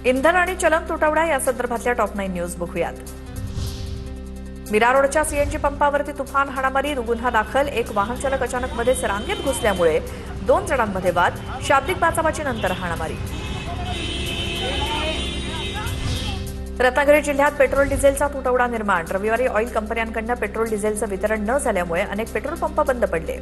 इंधन आणि चलन तुटवडा या संदर्भातल्या टॉप 9 न्यूज बघूयात. मीरा रोडच्या सीएनजी पंपावरती तुफान हाणामारी, गुन्हा दाखल. एक वाहन चालक अचानक मध्येच रांगेत घुसल्यामुळे 2 जणांमध्ये वाद, शाब्दिक बाचाबाची नंतर हाणामारी. रत्नागिरी जिल्ह्यात पेट्रोल डिझेलचा तुटवडा निर्माण. रविवारी ऑइल कंपन्यांकडून पेट्रोल डिझेलचं वितरण न झाल्यामुळे अनेक पेट्रोल पंप बंद पडले.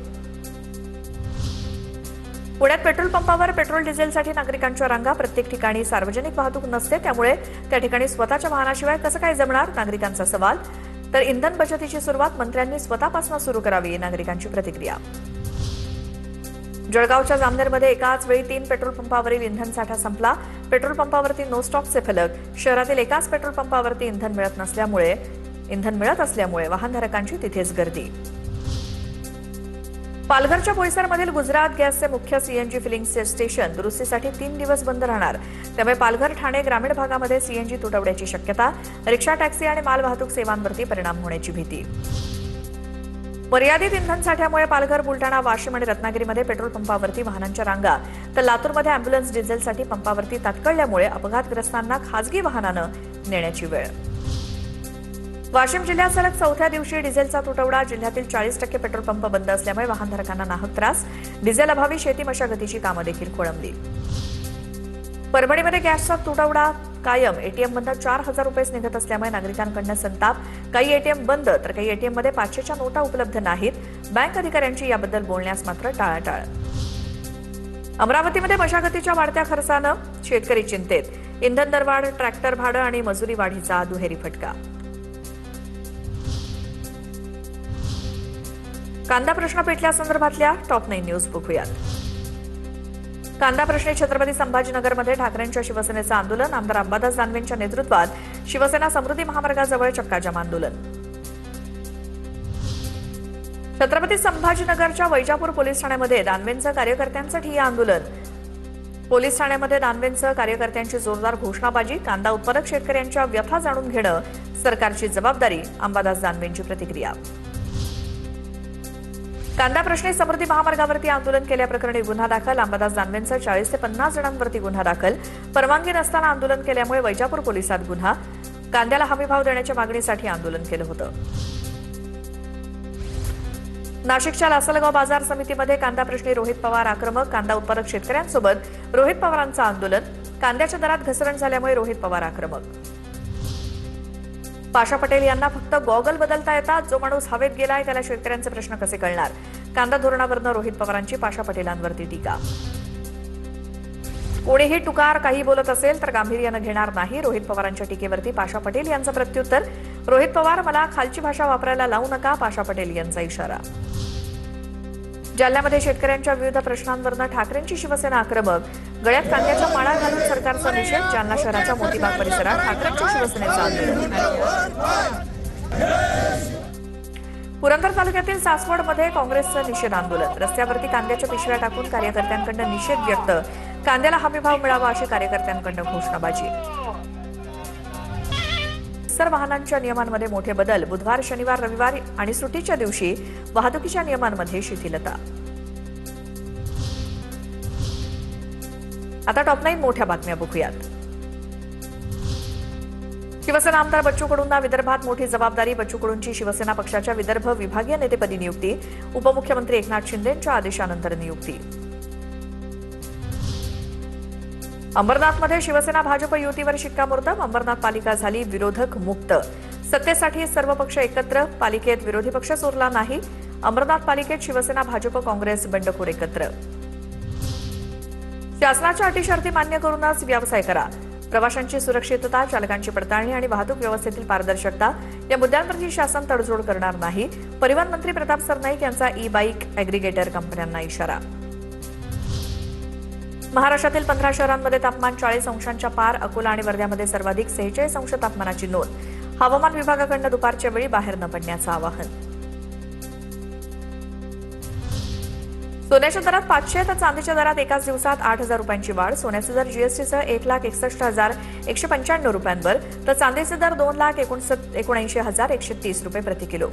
पुण्यात पेट्रोल पंपावर पेट्रोल डिझेलसाठी नागरिकांच्या रांगा. प्रत्येक ठिकाणी सार्वजनिक वाहतूक नसते, त्यामुळे त्या ठिकाणी स्वतःच्या वाहनाशिवाय कसं काय जमणार, नागरिकांचा सवाल. तर इंधन बचतीची सुरुवात मंत्र्यांनी स्वतःपासून सुरू करावी, नागरिकांची प्रतिक्रिया. जळगावच्या जामनेरमध्ये एकाच वेळी 3 पेट्रोल पंपावरील इंधन साठा संपला. पेट्रोल पंपावरती नो स्टॉकचे फलक. शहरातील एकाच पेट्रोल पंपावरती इंधन मिळत असल्यामुळे वाहनधारकांची तिथेच गर्दी. पालघरच्या बोईसरमधील गुजरात गॅसचे मुख्य सीएनजी फिलिंग स्टेशन दुरुस्तीसाठी 3 दिवस बंद राहणार. त्यामुळे पालघर, ठाणे ग्रामीण भागामध्ये सीएनजी तुटवड्याची शक्यता. रिक्षा, टॅक्सी आणि मालवाहतूक सेवांवरती परिणाम होण्याची भीती. मर्यादित इंधन साठ्यामुळे पालघर, बुलढाणा, वाशिम आणि रत्नागिरीमध्ये पेट्रोल पंपावरती वाहनांच्या रांगा, तर लातूरमध्ये अँब्युलन्स डिझेलसाठी पंपावरती तात्कळल्यामुळे अपघातग्रस्तांना खासगी वाहनानं नेण्याची वेळ. वाशिम जिल्ह्यात सलग 4थ्या दिवशी डिझेलचा तुटवडा. जिल्ह्यातील 40% पेट्रोल पंप बंद असल्यामुळे वाहनधारकांना नाहक त्रास. डिझेल अभावी शेती मशागतीची कामं देखील खोळंबली. परभणीमध्ये गॅसचा तुटवडा कायम. एटीएममधून 4,000 रुपयेच निघत असल्यामुळे नागरिकांकडून संताप. काही एटीएम बंद, तर काही एटीएममध्ये 500च्या नोटा उपलब्ध नाहीत. बँक अधिकाऱ्यांची याबद्दल बोलण्यास मात्र टाळाटाळ. अमरावतीमध्ये मशागतीच्या वाढत्या खर्चानं शेतकरी चिंतेत. इंधन दरवाढ, ट्रॅक्टर भाडं आणि मजुरी वाढीचा दुहेरी फटका. कांदा प्रश्न पेटल्यासंदर्भातल्या टॉप 9 न्यूज बघूयात. कांदा प्रश्नी छत्रपती संभाजीनगरमध्ये ठाकरेंच्या शिवसेनेचं आंदोलन. आमदार अंबादास दानवेंच्या नेतृत्वात शिवसेना समृद्धी महामार्गाजवळ चक्काजाम आंदोलन. छत्रपती संभाजीनगरच्या वैजापूर पोलीस ठाण्यामध्ये दानवेंचं कार्यकर्त्यांचं ठिय्या आंदोलन. पोलीस ठाण्यामध्ये दानवेंचं कार्यकर्त्यांची जोरदार घोषणाबाजी. कांदा उत्पादक शेतकऱ्यांच्या व्यथा जाणून घेणं सरकारची जबाबदारी. अंबादास दानवेंची प्रतिक्रिया. कांदा प्रश्नी समृद्धी महामार्गावरती आंदोलन केल्याप्रकरणी गुन्हा दाखल. अंबादास दानवेंचा 40 ते 50 जणांवरती गुन्हा दाखल. परवानगी नसताना आंदोलन केल्यामुळे वैजापूर पोलिसात गुन्हा. कांद्याला हमीभाव देण्याच्या मागणीसाठी आंदोलन केलं होतं. नाशिकच्या लासलगाव बाजार समितीमध्ये कांदा प्रश्नी रोहित पवार आक्रमक. कांदा उत्पादक शेतकऱ्यांसोबत रोहित पवारांचं आंदोलन. कांद्याच्या दरात घसरण झाल्यामुळे रोहित पवार आक्रमक. पाशा पटेल यांना फक्त गॉगल बदलता येतात. जो माणूस हवेत गेलाय त्याला शेतकऱ्यांचे प्रश्न कसे कळणार. कांदा धोरणावरनं रोहित पवारांची पाशा पटेलांवरती टीका. कोणीही टुकार काही बोलत असेल तर गांभीर्यानं घेणार नाही. रोहित पवारांच्या टीकेवरती पाशा पटेल यांचं प्रत्युत्तर. रोहित पवार, मला खालची भाषा वापरायला लावू नका. पाशा पटेल यांचा इशारा. जालन्यामध्ये शेतकऱ्यांच्या विविध प्रश्नांवरनं ठाकरेंची शिवसेना आक्रमक. गळ्यात कांद्याच्या माळा घालून सरकारचा निषेध. जालना शहराच्या मोतीबाग परिसरात ठाकरेंच्या शिवसेनेचं आंदोलन. पुरंदर तालुक्यातील सासवडमध्ये काँग्रेसचं निषेध आंदोलन. रस्त्यावरती कांद्याच्या पिशव्या टाकून कार्यकर्त्यांकडून निषेध व्यक्त. कांद्याला हमीभाव मिळावा अशी कार्यकर्त्यांकडून घोषणाबाजी. सर्व वाहनांच्या नियमांमध्ये मोठे बदल. बुधवार, शनिवार, रविवार आणि सुट्टीच्या दिवशी वाहतुकीच्या नियमांमध्ये शिथिलता. आता टॉप 9 मोठ्या बातम्या बघूयात. शिवसेना आमदार बच्चू कडूंना विदर्भात मोठी जबाबदारी. बच्चू कडूंची शिवसेना पक्षाच्या विदर्भ विभागीय नेतेपदी नियुक्ती. उपमुख्यमंत्री एकनाथ शिंदेंच्या आदेशानंतर नियुक्ती. अंबरनाथमध्ये शिवसेना भाजप युतीवर शिक्कामोर्तब. अंबरनाथ पालिका झाली विरोधक मुक्त. सत्तेसाठी सर्व पक्ष एकत्र. पालिकेत विरोधी पक्षच उरला नाही. अंबरनाथ पालिकेत शिवसेना, भाजप, काँग्रेस बंडखोर एकत्र. शासनाच्या अटी शर्ती मान्य करूनच व्यवसाय करा. प्रवाशांची सुरक्षितता, चालकांची पडताळणी आणि वाहतूक व्यवस्थेतील पारदर्शकता या मुद्द्यांवरती शासन तडजोड करणार नाही. परिवहन मंत्री प्रताप सरनाईक यांचा ई-बाईक ॲग्रिगेटर कंपन्यांना इशारा. महाराष्ट्रातील 15 शहरांमध्ये तापमान 40 अंशांच्या पार. अकोला आणि वर्ध्यामध्ये सर्वाधिक 46 अंश तापमानाची नोंद. हवामान विभागाकडून दुपारच्या वेळी बाहेर न पडण्याचं आवाहन. सोन्याच्या दरात 500 तर चांदीच्या दरात एकाच दिवसात 8,000 रुपयांची वाढ. सोन्याचे दर जीएसटीसह 1,61,195 रुपयांवर, तर चांदीचे दर 2,79,130 रुपये प्रति किलो.